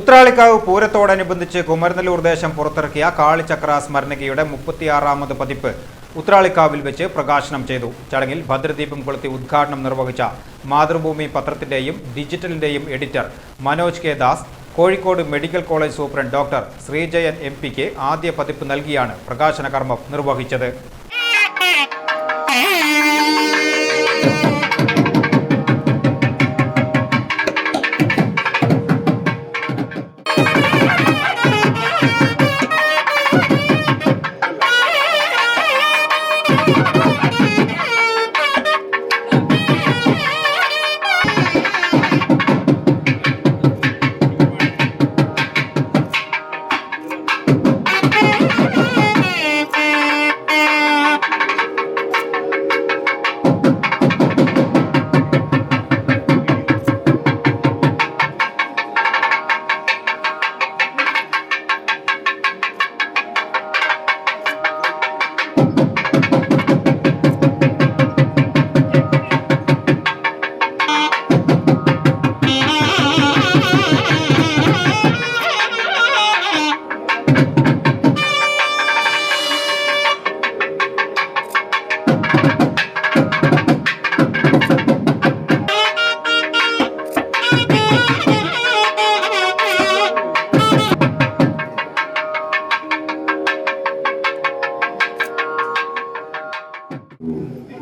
ഉത്രാളിക്കാവ് പൂരത്തോടനുബന്ധിച്ച് കുമരനെല്ലൂർ ദേശം പുറത്തിറക്കിയ കാളിചക്ര സ്മരണികയുടെ 36ാമത് പതിപ്പ് ഉത്രാളിക്കാവിൽ വെച്ച് പ്രകാശനം ചെയ്തു. ചടങ്ങിൽ ഭദ്രദീപം കൊളുത്തി ഉദ്ഘാടനം നിർവഹിച്ച മാതൃഭൂമി പത്രത്തിന്റെയും ഡിജിറ്റലിന്റെയും editor Manoj K Das Kozhikode medical college superintendent doctor Sreejayan എംപിക്ക് ആദ്യ പതിപ്പ് നൽകിയാണ് പ്രകാശന കർമ്മം നിർവഹിച്ചത്.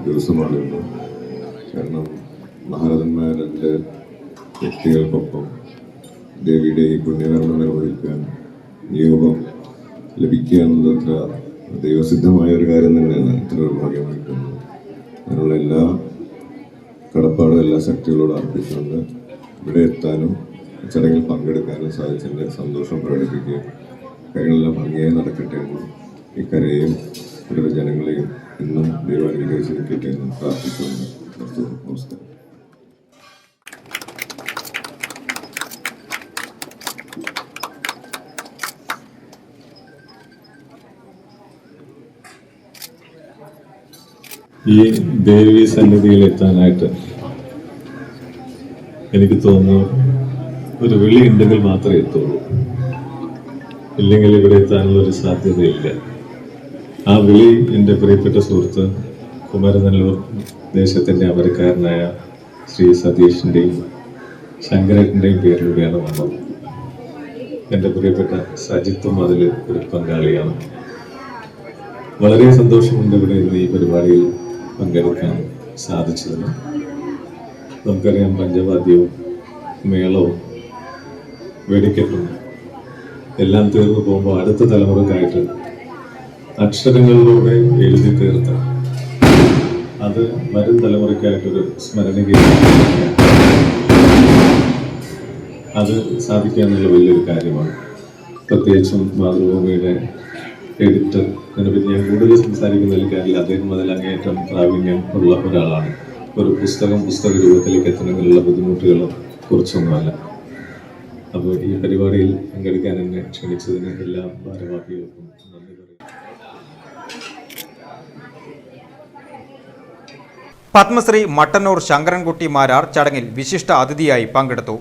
ദിവസമാണിന്ന്. കാരണം മഹാരഥന്മാരുടെ വ്യക്തികൾക്കൊപ്പം ദേവിയുടെ ഈ പുണ്യകർമ്മം നിർവഹിക്കാൻ നിയോഗം ലഭിക്കുക എന്നതത്ര ദൈവസിദ്ധമായ ഒരു കാര്യം തന്നെയാണ്. ഇത്ര ഒരു ഭാഗ്യം കിട്ടുന്നത്. അതിനുള്ള എല്ലാ കടപ്പാടും എല്ലാ ശക്തികളോടും അർപ്പിച്ചുകൊണ്ട് ഇവിടെ എത്താനും ചടങ്ങിൽ പങ്കെടുക്കാനും സാധിച്ചതിൻ്റെ സന്തോഷം പ്രകടിപ്പിക്കുകയും കാര്യങ്ങളെല്ലാം ഭംഗിയായി നടക്കട്ടെ എന്നും ഇക്കരയെയും ഇവിടുത്തെ ജനങ്ങളെയും ഇന്നും ദൈവം അനുഗ്രഹിച്ചിരിക്കട്ടെ എന്നും പ്രാർത്ഥിച്ചുകൊണ്ട് നിർത്തുന്നു. നമസ്കാരം. ഈ ദേവീ സന്നിധിയിൽ എത്താനായിട്ട് എനിക്ക് തോന്നുന്നു ഒരു വിളി ഉണ്ടെങ്കിൽ മാത്രമേ എത്തുള്ളൂ. ഇല്ലെങ്കിൽ ഇവിടെ എത്താനുള്ള ഒരു സാധ്യതയില്ല. ആ വിളി എൻ്റെ പ്രിയപ്പെട്ട സുഹൃത്ത് കുമരനെല്ലൂർ ദേശത്തിൻ്റെ അമരക്കാരനായ ശ്രീ സതീഷിൻ്റെയും ശങ്കരേട്ടൻ്റെയും പേരിലൂടെയാണ് വന്നത്. എൻ്റെ പ്രിയപ്പെട്ട സജിത്തും അതിൽ ഒരു പങ്കാളിയാണ്. വളരെ സന്തോഷമുണ്ട് ഇവിടെ ഇന്ന് ഈ പരിപാടിയിൽ പങ്കെടുക്കാൻ സാധിച്ചതിന്. നമുക്കറിയാം, പഞ്ചവാദ്യവും മേളവും വെടിക്കെട്ടും എല്ലാം തീർന്നു പോകുമ്പോൾ അടുത്ത തലമുറക്കായിട്ട് അക്ഷരങ്ങളിലൂടെ എഴുതി തീർത്ത അത് വരും തലമുറയ്ക്കായിട്ടൊരു സ്മരണികയാണ്. അത് സാധിക്കുക എന്നുള്ള വലിയൊരു കാര്യമാണ്. പ്രത്യേകിച്ചും മാതൃഭൂമിയുടെ എഡിറ്റർ, അതിനെപ്പറ്റി ഞാൻ കൂടുതൽ സംസാരിക്കുന്ന കാര്യമില്ല. അദ്ദേഹം അതിൽ അങ്ങേയറ്റം പ്രാവീണ്യം ഉള്ള ഒരാളാണ്. ഒരു പുസ്തക രൂപത്തിലേക്ക് എത്തണമെന്നുള്ള ബുദ്ധിമുട്ടുകളും കുറച്ചൊന്നുമല്ല. അപ്പോൾ ഈ പരിപാടിയിൽ പങ്കെടുക്കാൻ എന്നെ ക്ഷണിച്ചതിന് എല്ലാ ഭാരവാഹികൾക്കും നന്ദി പറയും. പത്മശ്രീ മട്ടന്നൂർ ശങ്കരൻകുട്ടി മാരാർ ചടങ്ങിൽ വിശിഷ്ട അതിഥിയായി പങ്കെടുത്തു.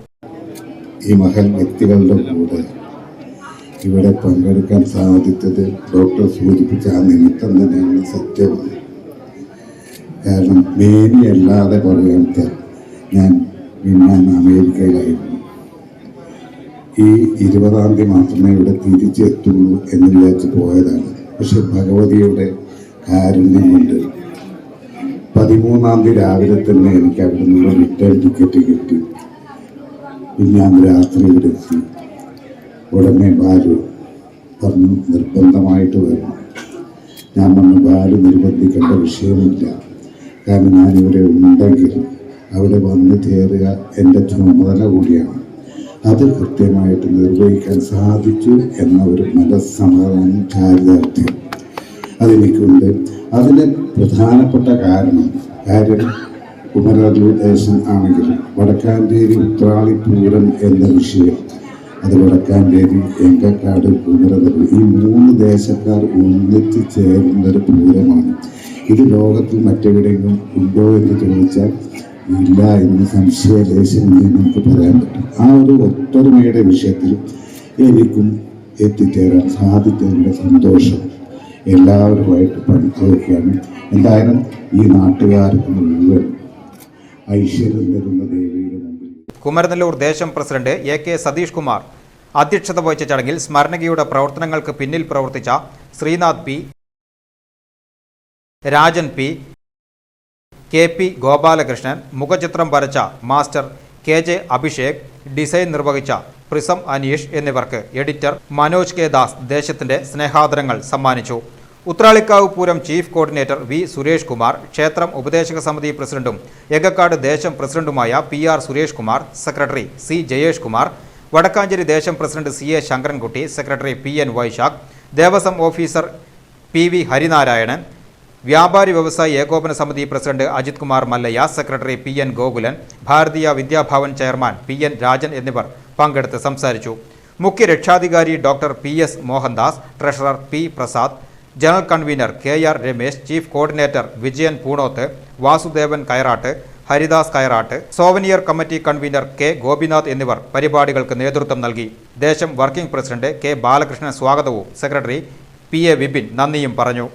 ഈ മഹൽ വ്യക്തികളുടെ കൂടെ ഇവിടെ പങ്കെടുക്കാൻ സാധിച്ചത് ഡോക്ടർ സൂചിപ്പിച്ച ആ നിമിത്തം തന്നെയാണ് സത്യമാണ്. കാരണം മേനിയല്ലാതെ പറയാൻ ഞാൻ പിന്നെ അമേരിക്കയിലായിരുന്നു. ഈ 20-ാം തീയതി മാത്രമേ ഇവിടെ തിരിച്ചെത്തുള്ളൂ എന്ന് വിചാരിച്ച് പോയതാണ്. പക്ഷെ ഭഗവതിയുടെ കാരുണ്യം കൊണ്ട് 13-ാം തീയതി രാവിലെ തന്നെ എനിക്ക് അവിടെ നിന്ന് റിട്ടേൺ ടിക്കറ്റ് കിട്ടി. പിന്നെ അന്ന് രാത്രി ഇവിടെ എത്തി. ഉടനെ ബാലു പറഞ്ഞു നിർബന്ധമായിട്ട് വരണം. ഞാൻ പറഞ്ഞു ബാലു നിർബന്ധിക്കേണ്ട വിഷയമില്ല. കാരണം ഞാനിവിടെ ഉണ്ടെങ്കിൽ അവിടെ വന്നു ചേരുക എൻ്റെ ചുമതല കൂടിയാണ്. അത് കൃത്യമായിട്ട് നിർവഹിക്കാൻ സാധിച്ചു എന്ന ഒരു മനസ്സമാധാനം, ചാരിതാർത്ഥ്യം അതെനിക്കുണ്ട്. അതിൻ്റെ പ്രധാനപ്പെട്ട കാര്യം കുമരനെല്ലൂർ ദേശം ആണെങ്കിലും വടക്കാഞ്ചേരി ഉത്രാളിപ്പൂരം എന്ന വിഷയം, അത് വടക്കാഞ്ചേരി, എങ്കക്കാട്, കുമരനെല്ലൂർ ഈ 3 ദേശക്കാർ ഒന്നിച്ച് ചേരുന്നൊരു പൂരമാണ്. ഇത് ലോകത്തിൽ മറ്റെവിടെയെങ്കിലും ഉണ്ടോ എന്ന് ചോദിച്ചാൽ ഇല്ല എന്ന് സംശയലേശമെന്ന് നമുക്ക് പറയാൻ പറ്റും. ആ ഒരു ഒത്തൊരുമയുടെ വിഷയത്തിൽ എനിക്കും എത്തിച്ചേരാൻ സാധിച്ചതിൻ്റെ സന്തോഷം എല്ലാവരുമായിട്ട് പങ്കുവയ്ക്കുകയാണ്. എന്തായാലും ഈ നാട്ടുകാർക്ക് മുഴുവൻ ഐശ്വര്യം തരുന്ന ദേവിയുടെ മുമ്പിൽ കുമരനെല്ലൂർ ദേശം പ്രസിഡന്റ് AK സതീഷ് കുമാർ അധ്യക്ഷത വഹിച്ച ചടങ്ങിൽ സ്മരണകയുടെ പ്രവർത്തനങ്ങൾക്ക് പിന്നിൽ പ്രവർത്തിച്ച Sreenath P, Rajan P, KP Gopalakrishnan, മുഖചിത്രം വരച്ച മാസ്റ്റർ KJ അഭിഷേക്, ഡിസൈൻ നിർവഹിച്ച പ്രിസം അനീഷ് എന്നിവർക്ക് എഡിറ്റർ മനോജ് K ദാസ് ദേശത്തിന്റെ സ്നേഹാദരങ്ങൾ സമ്മാനിച്ചു. Uthralikkavu Pooram chief coordinator V Suresh Kumar, ക്ഷേത്രം ഉപദേശക സമിതി പ്രസിഡന്റും എഗക്കാട് ദേശം പ്രസിഡന്റുമായ PR Suresh Kumar, secretary C Jayesh Kumar, Wadakkanchery ദേശം president CA Sankarankutty, secretary PN Vaisakh, Devaswom officer PV Harinarayanan, വ്യാപാരി വ്യവസായി ഏകോപന സമിതി president Ajith Kumar Mallayya, secretary PN Gokulan, Bharatiya Vidyabhavan chairman PN Rajan എന്നിവർ പങ്കെടുത്ത് സംസാരിച്ചു. മുഖ്യ രക്ഷാധികാരി doctor PS Mohandas, treasurer P Prasad, general convener KR Ramesh, chief coordinator Vijayan Poonoth, Vasudevan Kayarat, Haridas Kayarat, souvenir committee convener K Gopinath എന്നിവർ പരിപാടികൾക്ക് നേതൃത്വം നൽകി. ദേശം വർക്കിംഗ് പ്രസിഡന്റ് K ബാലകൃഷ്ണൻ സ്വാഗതവും സെക്രട്ടറി PA വിപിൻ നന്ദിയും പറഞ്ഞു.